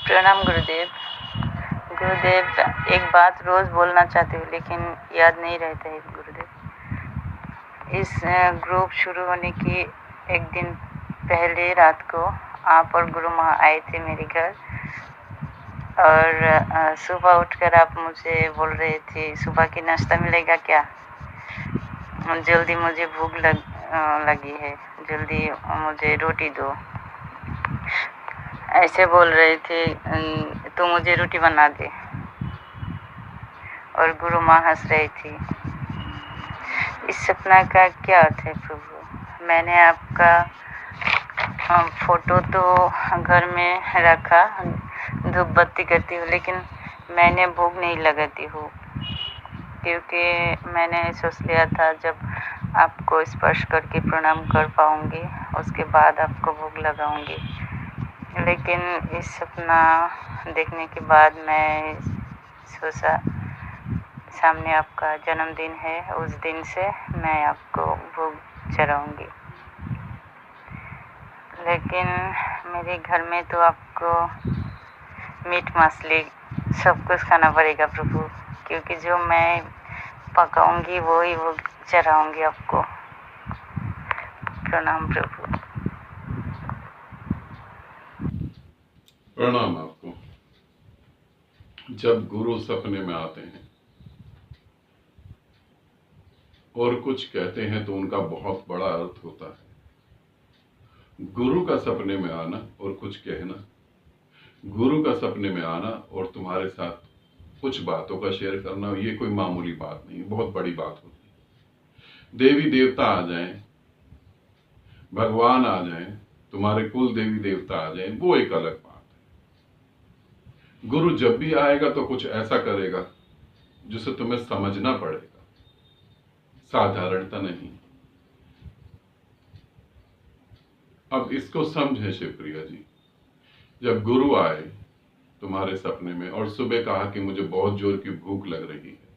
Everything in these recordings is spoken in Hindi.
प्रणाम गुरुदेव। गुरुदेव, एक बात रोज़ बोलना चाहती हूँ लेकिन याद नहीं रहता है गुरुदेव। इस ग्रुप शुरू होने की एक दिन पहले रात को आप और गुरु माँ आए थे मेरे घर और सुबह उठकर आप मुझे बोल रहे थे सुबह की नाश्ता मिलेगा क्या, जल्दी मुझे भूख लगी है, जल्दी मुझे रोटी दो, ऐसे बोल रहे थे। तो मुझे रोटी बना दे। और गुरु माँ हंस रही थी। इस सपना का क्या अर्थ है प्रभु? मैंने आपका फोटो तो घर में रखा, धूप बत्ती करती हूँ, लेकिन मैंने भूख नहीं लगाती हूँ क्योंकि मैंने सोच लिया था जब आपको स्पर्श करके प्रणाम कर पाऊँगी उसके बाद आपको भूख लगाऊंगी। लेकिन इस सपना देखने के बाद मैं सोचा सामने आपका जन्मदिन है, उस दिन से मैं आपको भोग चढ़ाऊंगी। लेकिन मेरे घर में तो आपको मीट मछली सब कुछ खाना पड़ेगा प्रभु, क्योंकि जो मैं पकाऊंगी वही भोग चढ़ाऊंगी आपको। प्रणाम प्रभु। प्रणाम आपको। जब गुरु सपने में आते हैं और कुछ कहते हैं तो उनका बहुत बड़ा अर्थ होता है। गुरु का सपने में आना और कुछ कहना, गुरु का सपने में आना और तुम्हारे साथ कुछ बातों का शेयर करना, ये कोई मामूली बात नहीं, बहुत बड़ी बात होती है। देवी देवता आ जाएं, भगवान आ जाएं, तुम्हारे कुल देवी देवता आ जाएं, वो एक अलग बात है। गुरु जब भी आएगा तो कुछ ऐसा करेगा जिसे तुम्हें समझना पड़ेगा, साधारणता नहीं। अब इसको समझे शिवप्रिया जी, जब गुरु आए तुम्हारे सपने में और सुबह कहा कि मुझे बहुत जोर की भूख लग रही है,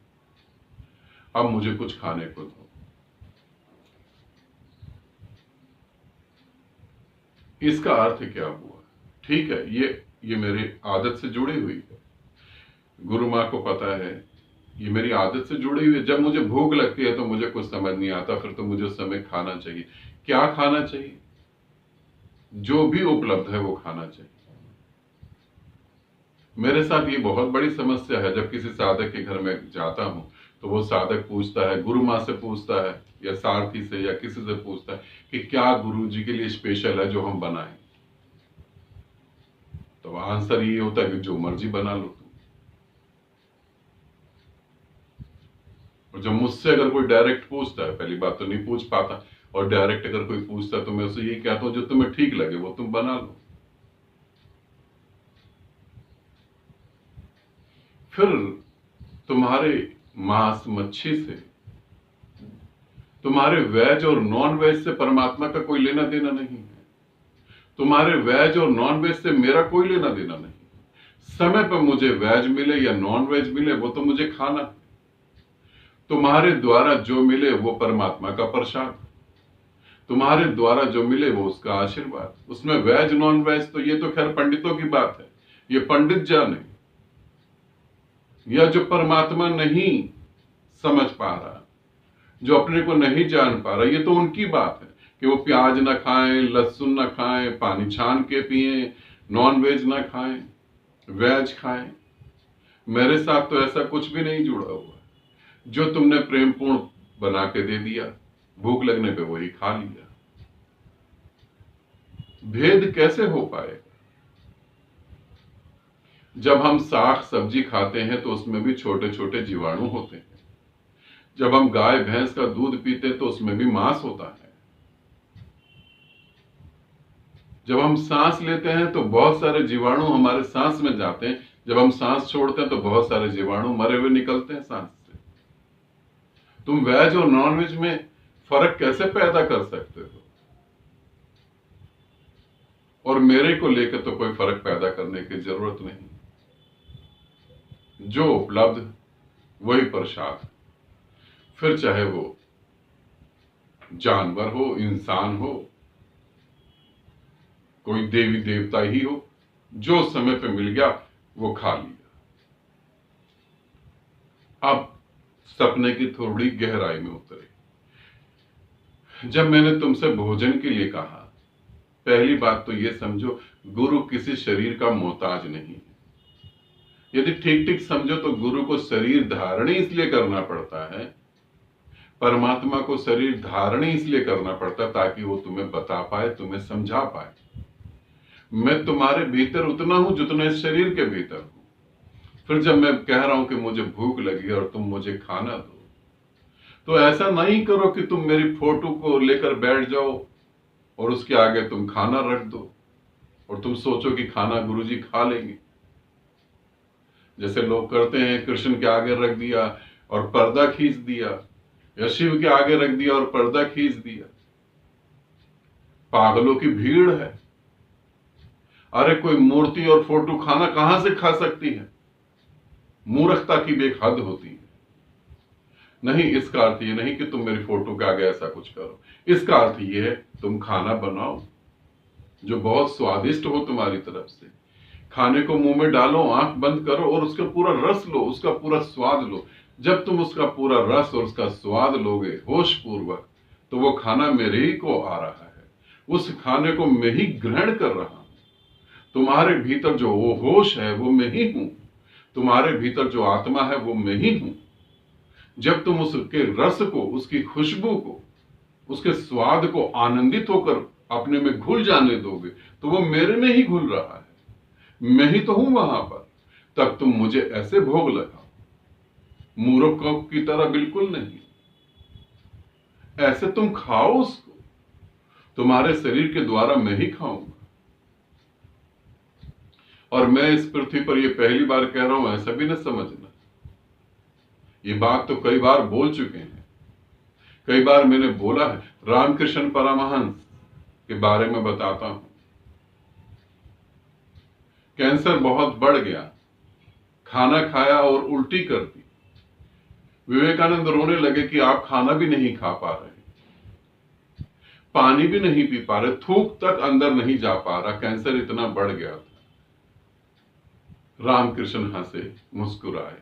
अब मुझे कुछ खाने को दो, इसका अर्थ क्या हुआ? ठीक है, ये मेरी आदत से जुड़ी हुई है। गुरु माँ को पता है ये मेरी आदत से जुड़ी हुई है। जब मुझे भूख लगती है तो मुझे कुछ समझ नहीं आता, फिर तो मुझे उस समय खाना चाहिए। क्या खाना चाहिए? जो भी उपलब्ध है वो खाना चाहिए। मेरे साथ ये बहुत बड़ी समस्या है। जब किसी साधक के घर में जाता हूं तो वो साधक पूछता है, गुरु माँ से पूछता है या सारथी से या किसी से पूछता है कि क्या गुरु जी के लिए स्पेशल है जो हम बनाएं। तो आंसर ये होता है कि जो मर्जी बना लो तुम। और जब मुझसे अगर कोई डायरेक्ट पूछता है, पहली बात तो नहीं पूछ पाता, और डायरेक्ट अगर कोई पूछता है तो मैं उसे यही कहता हूं जो तुम्हें ठीक लगे वो तुम बना लो। फिर तुम्हारे मांस मच्छी से, तुम्हारे वेज और नॉन वेज से परमात्मा का कोई लेना देना नहीं है। तुम्हारे वेज और नॉन वेज से मेरा कोई लेना देना नहीं। समय पर मुझे वेज मिले या नॉन वेज मिले वो तो मुझे खाना है। तुम्हारे द्वारा जो मिले वो परमात्मा का प्रसाद, तुम्हारे द्वारा जो मिले वो उसका आशीर्वाद। उसमें वेज नॉन वेज तो ये तो खैर पंडितों की बात है, ये पंडित जाने। या जो परमात्मा नहीं समझ पा रहा, जो अपने को नहीं जान पा रहा, ये तो उनकी बात है कि वो प्याज ना खाएं, लहसुन ना खाएं, पानी छान के पिए, नॉन वेज ना खाएं, वेज खाएं। मेरे साथ तो ऐसा कुछ भी नहीं जुड़ा हुआ। जो तुमने प्रेम पूर्ण बना के दे दिया, भूख लगने पे वही खा लिया। भेद कैसे हो पाएगा? जब हम साग सब्जी खाते हैं तो उसमें भी छोटे छोटे जीवाणु होते हैं। जब हम गाय भैंस का दूध पीते हैं तो उसमें भी मांस होता है। जब हम सांस लेते हैं तो बहुत सारे जीवाणु हमारे सांस में जाते हैं। जब हम सांस छोड़ते हैं तो बहुत सारे जीवाणु मरे हुए निकलते हैं सांस से। तुम वेज और नॉन वेज में फर्क कैसे पैदा कर सकते हो? और मेरे को लेकर तो कोई फर्क पैदा करने की जरूरत नहीं। जो उपलब्ध वही प्रसाद। फिर चाहे वो जानवर हो, इंसान हो, कोई देवी देवता ही हो, जो समय पे मिल गया वो खा लिया। अब सपने की थोड़ी गहराई में उतरे। जब मैंने तुमसे भोजन के लिए कहा, पहली बात तो ये समझो, गुरु किसी शरीर का मोहताज नहीं है। यदि ठीक ठीक समझो तो गुरु को शरीर धारण इसलिए करना पड़ता है, परमात्मा को शरीर धारण इसलिए करना पड़ता है ताकि वो तुम्हें बता पाए, तुम्हें समझा पाए। मैं तुम्हारे भीतर उतना हूं जितना इस शरीर के भीतर हूं। फिर जब मैं कह रहा हूं कि मुझे भूख लगी और तुम मुझे खाना दो, तो ऐसा नहीं करो कि तुम मेरी फोटो को लेकर बैठ जाओ और उसके आगे तुम खाना रख दो और तुम सोचो कि खाना गुरुजी खा लेंगे। जैसे लोग करते हैं, कृष्ण के आगे रख दिया और पर्दा खींच दिया, या शिव के आगे रख दिया और पर्दा खींच दिया। पागलों की भीड़ है। अरे कोई मूर्ति और फोटो खाना कहां से खा सकती है? मूर्खता की भी एक हद होती है। नहीं, इसका अर्थ ये नहीं कि तुम मेरी फोटो के आगे ऐसा कुछ करो। इसका अर्थ ये है तुम खाना बनाओ जो बहुत स्वादिष्ट हो तुम्हारी तरफ से। खाने को मुंह में डालो, आंख बंद करो और उसका पूरा रस लो, उसका पूरा स्वाद लो। जब तुम उसका पूरा रस और उसका स्वाद लोगे होश पूर्वक, तो वो खाना मेरे ही को आ रहा है, उस खाने को मैं ही ग्रहण कर रहा हूं। तुम्हारे भीतर जो वो होश है वो मैं ही हूं, तुम्हारे भीतर जो आत्मा है वो मैं ही हूं। जब तुम उसके रस को, उसकी खुशबू को, उसके स्वाद को आनंदित होकर अपने में घुल जाने दोगे, तो वो मेरे में ही घुल रहा है, मैं ही तो हूं वहां पर। तब तुम मुझे ऐसे भोग लगाओ, मूर्खों की तरह बिल्कुल नहीं। ऐसे तुम खाओ उसको, तुम्हारे शरीर के द्वारा मैं ही खाऊंगा। और मैं इस पृथ्वी पर ये पहली बार कह रहा हूं, ऐसा भी न समझना। ये बात तो कई बार बोल चुके हैं, कई बार मैंने बोला है। रामकृष्ण परमहंस के बारे में बताता हूं। कैंसर बहुत बढ़ गया, खाना खाया और उल्टी कर दी। विवेकानंद रोने लगे कि आप खाना भी नहीं खा पा रहे, पानी भी नहीं पी पा रहे, थूक तक अंदर नहीं जा पा रहा, कैंसर इतना बढ़ गया था। रामकृष्ण हंसे, मुस्कुराए।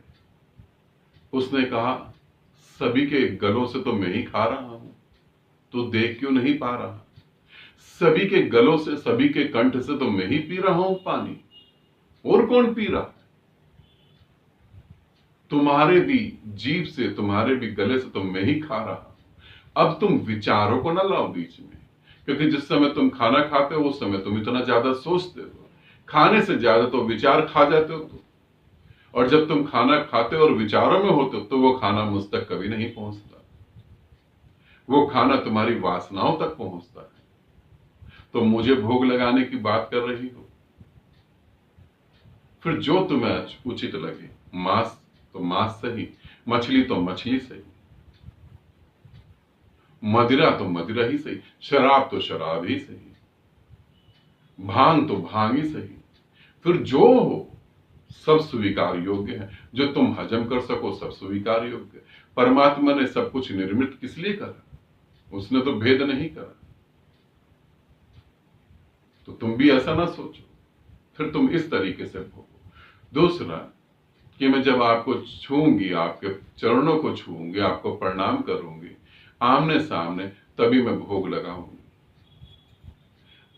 उसने कहा, सभी के गलों से तो मैं ही खा रहा हूं, तू देख क्यों नहीं पा रहा? सभी के गलों से, सभी के कंठ से तो मैं ही पी रहा हूं पानी, और कौन पी रहा है? तुम्हारे भी जीभ से, तुम्हारे भी गले से तो मैं ही खा रहा हूं। अब तुम विचारों को ना लाओ बीच में, क्योंकि जिस समय तुम खाना खाते हो उस समय तुम इतना ज्यादा सोचते हो, खाने से ज्यादा तो विचार खा जाते हो तुम। और जब तुम खाना खाते हो और विचारों में होते हो, तो वो खाना मुझ तक कभी नहीं पहुंचता, वो खाना तुम्हारी वासनाओं तक पहुंचता है। तो मुझे भोग लगाने की बात कर रही हो, फिर जो तुम्हें उचित लगे, मांस तो मांस सही, मछली तो मछली सही, मदिरा तो मदिरा ही सही, शराब तो शराब ही सही, भांग तो भांग ही सही। फिर जो हो सब स्वीकार योग्य है, जो तुम हजम कर सको सब स्वीकार योग्य है। परमात्मा ने सब कुछ निर्मित किस लिए करा? उसने तो भेद नहीं करा। तो तुम भी ऐसा ना सोचो, फिर तुम इस तरीके से भोगो। दूसरा कि मैं जब आपको छूंगी, आपके चरणों को छूंगी, आपको प्रणाम करूंगी आमने सामने, तभी मैं भोग लगाऊंगी।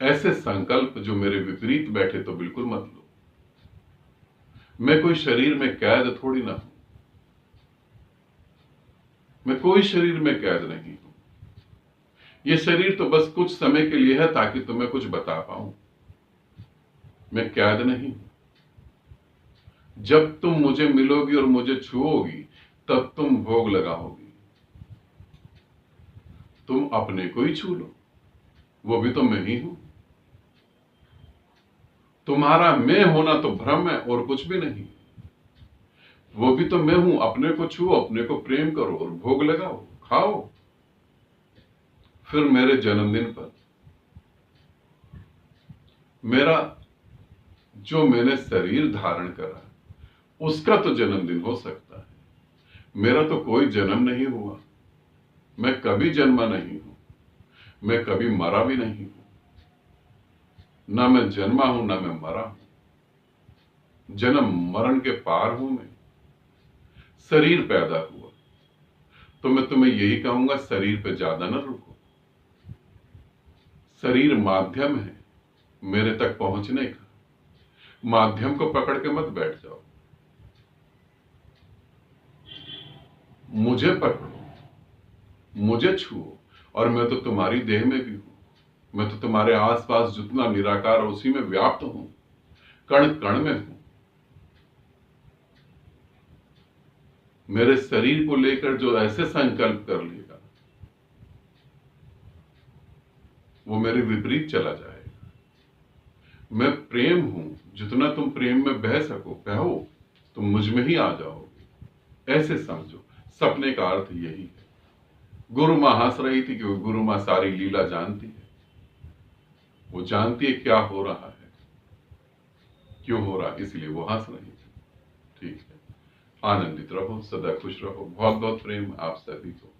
ऐसे संकल्प जो मेरे विपरीत बैठे तो बिल्कुल मत लो। मैं कोई शरीर में कैद थोड़ी ना हूं, मैं कोई शरीर में कैद नहीं हूं। ये शरीर तो बस कुछ समय के लिए है ताकि तुम्हें कुछ बता पाऊं। मैं कैद नहीं हूं। जब तुम मुझे मिलोगी और मुझे छुओगी, तब तुम भोग लगाओगी। तुम अपने को ही छू लो, वो भी तो मैं ही हूं। तुम्हारा मैं होना तो भ्रम है और कुछ भी नहीं, वो भी तो मैं हूं। अपने को छुओ, अपने को प्रेम करो और भोग लगाओ, खाओ। फिर मेरे जन्मदिन पर मेरा जो मैंने शरीर धारण करा उसका तो जन्मदिन हो सकता है, मेरा तो कोई जन्म नहीं हुआ। मैं कभी जन्मा नहीं हूं, मैं कभी मरा भी नहीं हूं। ना मैं जन्मा हूं ना मैं मरा हूं। जन्म मरण के पार हूं मैं, शरीर पैदा हुआ, तो मैं तुम्हें यही कहूंगा, शरीर पे ज्यादा न रुको। शरीर माध्यम है मेरे तक पहुंचने का, माध्यम को पकड़ के मत बैठ जाओ। मुझे पकड़ो, मुझे छुओ, और मैं तो तुम्हारी देह में भी हूं। मैं तो तुम्हारे आसपास जितना निराकार उसी में व्याप्त हूं, कण कण में हूं। मेरे शरीर को लेकर जो ऐसे संकल्प कर लेगा, वो मेरे विपरीत चला जाएगा। मैं प्रेम हूं, जितना तुम प्रेम में बह सको बहो, तुम मुझ में ही आ जाओगे। ऐसे समझो, सपने का अर्थ यही है। गुरु मां हंस रही थी क्योंकि गुरु मां सारी लीला जानती है। वो जानती है क्या हो रहा है, क्यों हो रहा है, इसलिए वो हंस रही थी। ठीक है, आनंदित रहो, सदा खुश रहो। बहुत बहुत प्रेम आप सभी को।